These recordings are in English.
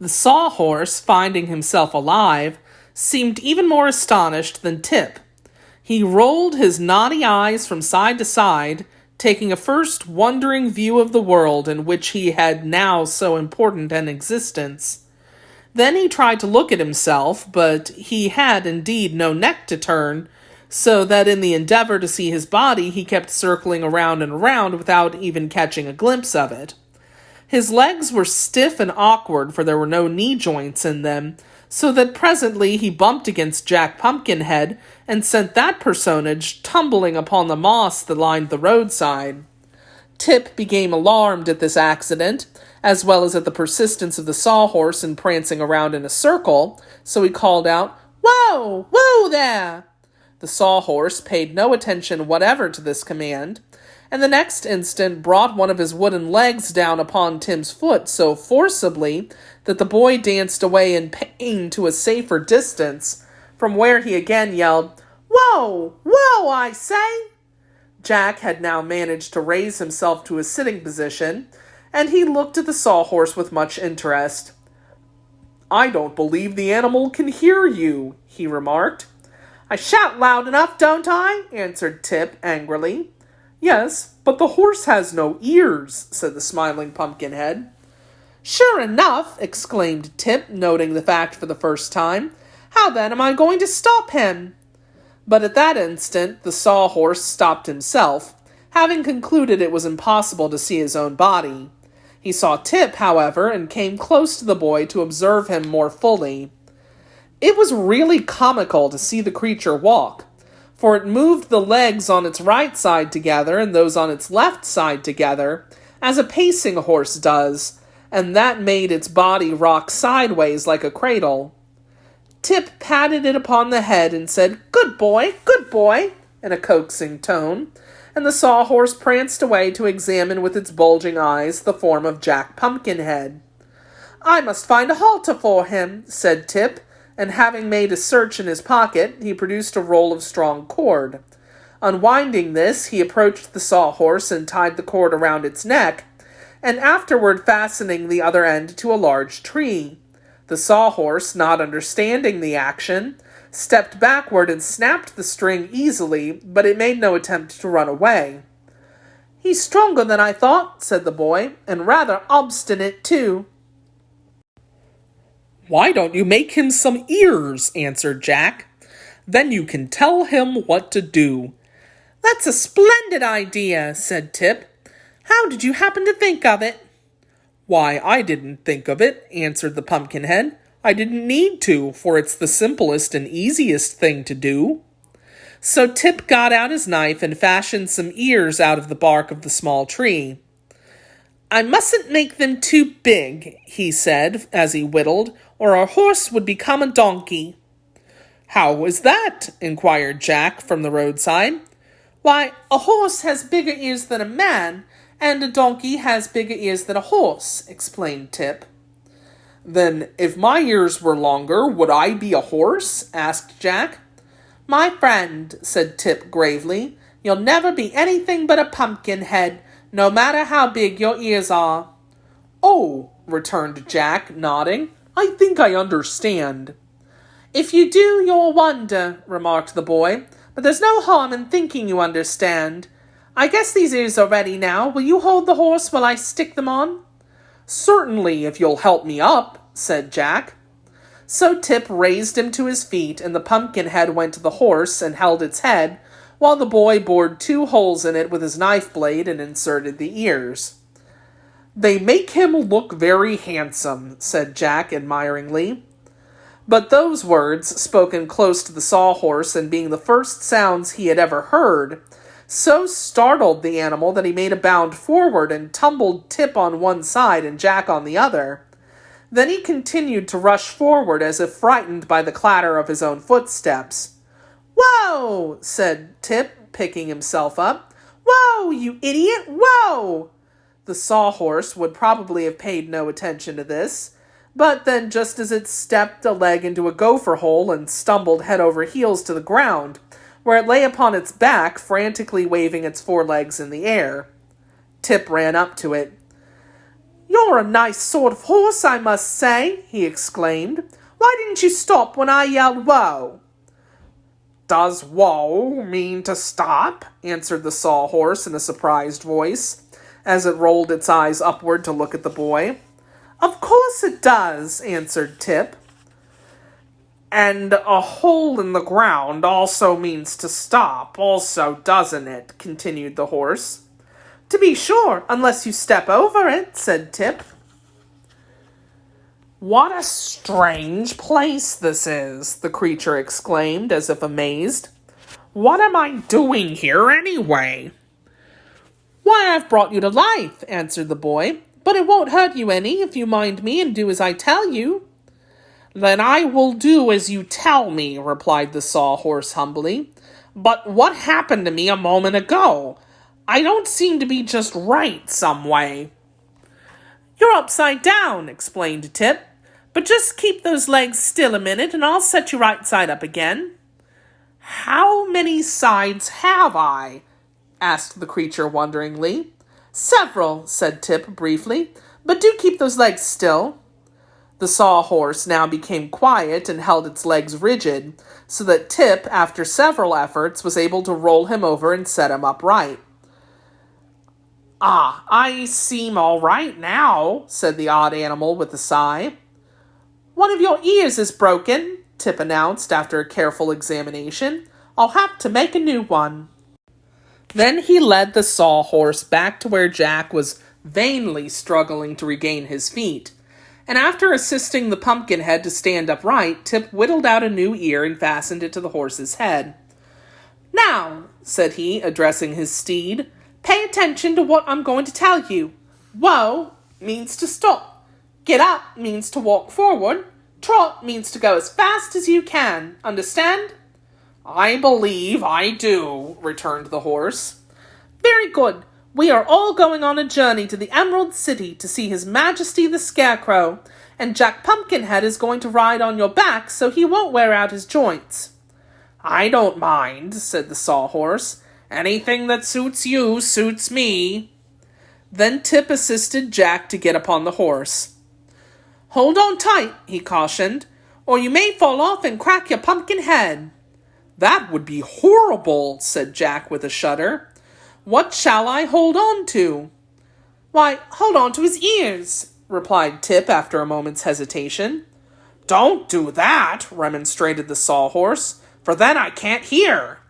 The sawhorse, finding himself alive, seemed even more astonished than Tip. He rolled his naughty eyes from side to side, taking a first wondering view of the world in which he had now so important an existence. Then he tried to look at himself, but he had indeed no neck to turn, so that in the endeavor to see his body he kept circling around and around without even catching a glimpse of it. His legs were stiff and awkward, for there were no knee joints in them, so that presently he bumped against Jack Pumpkinhead and sent that personage tumbling upon the moss that lined the roadside. Tip became alarmed at this accident, as well as at the persistence of the sawhorse in prancing around in a circle, so he called out, "Whoa! Whoa there!" The sawhorse paid no attention whatever to this command, and the next instant brought one of his wooden legs down upon Tim's foot so forcibly that the boy danced away in pain to a safer distance, from where he again yelled, "Whoa! Whoa, I say!" Jack had now managed to raise himself to a sitting position, and he looked at the sawhorse with much interest. "I don't believe the animal can hear you," he remarked. "I shout loud enough, don't I?" answered Tip angrily. "Yes, but the horse has no ears," said the smiling Pumpkinhead. "Sure enough," exclaimed Tip, noting the fact for the first time. "How then am I going to stop him?" But at that instant the sawhorse stopped himself, having concluded it was impossible to see his own body. He saw Tip, however, and came close to the boy to observe him more fully. It was really comical to see the creature walk, for it moved the legs on its right side together and those on its left side together, as a pacing horse does, and that made its body rock sideways like a cradle. Tip patted it upon the head and said, good boy," in a coaxing tone, and the sawhorse pranced away to examine with its bulging eyes the form of Jack Pumpkinhead. "I must find a halter for him," said Tip, and having made a search in his pocket, he produced a roll of strong cord. Unwinding this, he approached the sawhorse and tied the cord around its neck, and afterward fastening the other end to a large tree. The sawhorse, not understanding the action, stepped backward and snapped the string easily, but it made no attempt to run away. "He's stronger than I thought," said the boy, "and rather obstinate, too." "Why don't you make him some ears?" answered Jack. "Then you can tell him what to do." "That's a splendid idea," said Tip. "How did you happen to think of it?" "Why, I didn't think of it," answered the Pumpkinhead. "I didn't need to, for it's the simplest and easiest thing to do." So Tip got out his knife and fashioned some ears out of the bark of the small tree. "I mustn't make them too big," he said as he whittled, "or our horse would become a donkey." "How is that?" inquired Jack from the roadside. "Why, a horse has bigger ears than a man, and a donkey has bigger ears than a horse," explained Tip. "Then, if my ears were longer, would I be a horse?" asked Jack. "My friend," said Tip gravely, "you'll never be anything but a pumpkin-head, no matter how big your ears are." "Oh," returned Jack, nodding, "I think I understand." "If you do, you'll wonder," remarked the boy, "but there's no harm in thinking you understand. I guess these ears are ready now. Will you hold the horse while I stick them on?" "Certainly, if you'll help me up," said Jack. So Tip raised him to his feet, and the Pumpkinhead went to the horse and held its head, while the boy bored 2 holes in it with his knife blade and inserted the ears. "They make him look very handsome," said Jack admiringly. But those words, spoken close to the sawhorse and being the first sounds he had ever heard, so startled the animal that he made a bound forward and tumbled Tip on one side and Jack on the other. Then he continued to rush forward as if frightened by the clatter of his own footsteps. "Whoa!" said Tip, picking himself up. "Whoa, you idiot! Whoa!" The sawhorse would probably have paid no attention to this, but then just as it stepped a leg into a gopher hole and stumbled head over heels to the ground, where it lay upon its back, frantically waving its 4 legs in the air. Tip ran up to it. You're a nice sort of horse, I must say, he exclaimed. Why didn't you stop when I yelled whoa? Does whoa mean to stop? Answered the sawhorse in a surprised voice, as it rolled its eyes upward to look at the boy. Of course it does, answered Tip. And a hole in the ground also means to stop, also, doesn't it? Continued the horse. To be sure, unless you step over it, said Tip. What a strange place this is, the creature exclaimed, as if amazed. What am I doing here anyway? Why, I've brought you to life, answered the boy, but it won't hurt you any if you mind me and do as I tell you. Then I will do as you tell me, replied the sawhorse humbly. But what happened to me a moment ago? I don't seem to be just right some way. You're upside down, explained Tip. But just keep those legs still a minute and I'll set you right side up again. How many sides have I? Asked the creature wonderingly. Several, said Tip briefly, but do keep those legs still. The sawhorse now became quiet and held its legs rigid, so that Tip, after several efforts, was able to roll him over and set him upright. Ah, I seem all right now, said the odd animal with a sigh. One of your ears is broken, Tip announced after a careful examination. I'll have to make a new one. Then he led the sawhorse back to where Jack was vainly struggling to regain his feet, and after assisting the Pumpkinhead to stand upright, Tip whittled out a new ear and fastened it to the horse's head. Now, said he, addressing his steed, pay attention to what I'm going to tell you. Whoa means to stop. Get up means to walk forward. Trot means to go as fast as you can. Understand? I believe I do, returned the horse. Very good. We are all going on a journey to the Emerald City to see His Majesty the Scarecrow, and Jack Pumpkinhead is going to ride on your back so he won't wear out his joints. I don't mind, said the sawhorse. Anything that suits you suits me. Then Tip assisted Jack to get upon the horse. Hold on tight, he cautioned, or you may fall off and crack your pumpkin head. That would be horrible, said Jack with a shudder. What shall I hold on to? Why, hold on to his ears, replied Tip after a moment's hesitation. Don't do that, remonstrated the sawhorse, for then I can't hear.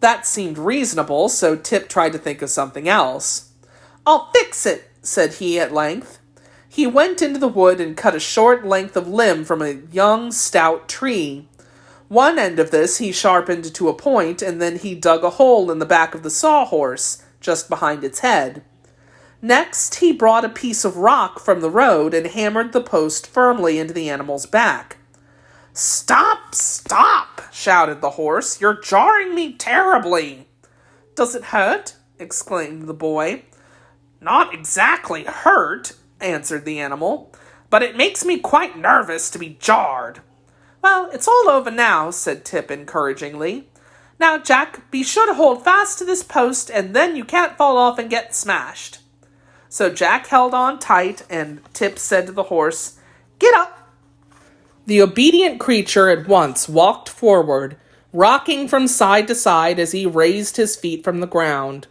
That seemed reasonable, so Tip tried to think of something else. I'll fix it, said he at length. He went into the wood and cut a short length of limb from a young, stout tree. One end of this he sharpened to a point, and then he dug a hole in the back of the sawhorse, just behind its head. Next, he brought a piece of rock from the road and hammered the post firmly into the animal's back. Stop, stop, shouted the horse. You're jarring me terribly. Does it hurt? Exclaimed the boy. Not exactly hurt, answered the animal, but it makes me quite nervous to be jarred. Well, it's all over now, said Tip encouragingly. Now, Jack, be sure to hold fast to this post, and then you can't fall off and get smashed. So Jack held on tight, and Tip said to the horse, Get up! The obedient creature at once walked forward, rocking from side to side as he raised his feet from the ground.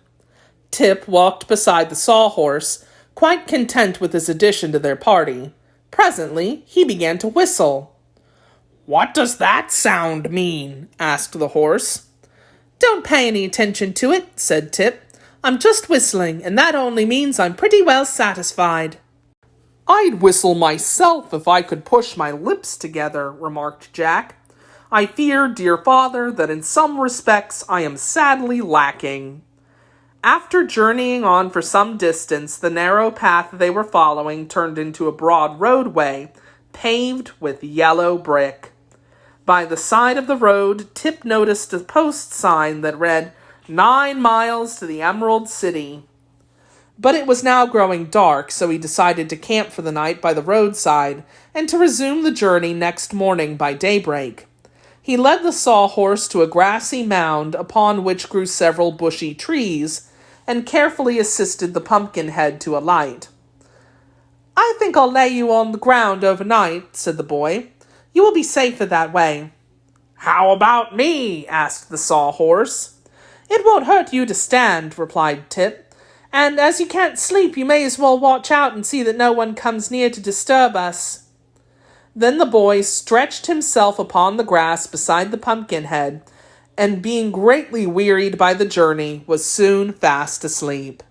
Tip walked beside the sawhorse, quite content with his addition to their party. Presently, he began to whistle. What does that sound mean? Asked the horse. Don't pay any attention to it, said Tip. I'm just whistling, and that only means I'm pretty well satisfied. I'd whistle myself if I could push my lips together, remarked Jack. I fear, dear father, that in some respects I am sadly lacking. After journeying on for some distance, the narrow path they were following turned into a broad roadway, paved with yellow brick. By the side of the road, Tip noticed a post sign that read, 9 miles to the Emerald City. But it was now growing dark, so he decided to camp for the night by the roadside and to resume the journey next morning by daybreak. He led the sawhorse to a grassy mound upon which grew several bushy trees, and carefully assisted the Pumpkinhead to alight. I think I'll lay you on the ground overnight, said the boy. You will be safer that way. How about me? Asked the sawhorse. It won't hurt you to stand, replied Tip. And as you can't sleep, you may as well watch out and see that no one comes near to disturb us. Then the boy stretched himself upon the grass beside the pumpkin head, and being greatly wearied by the journey, was soon fast asleep.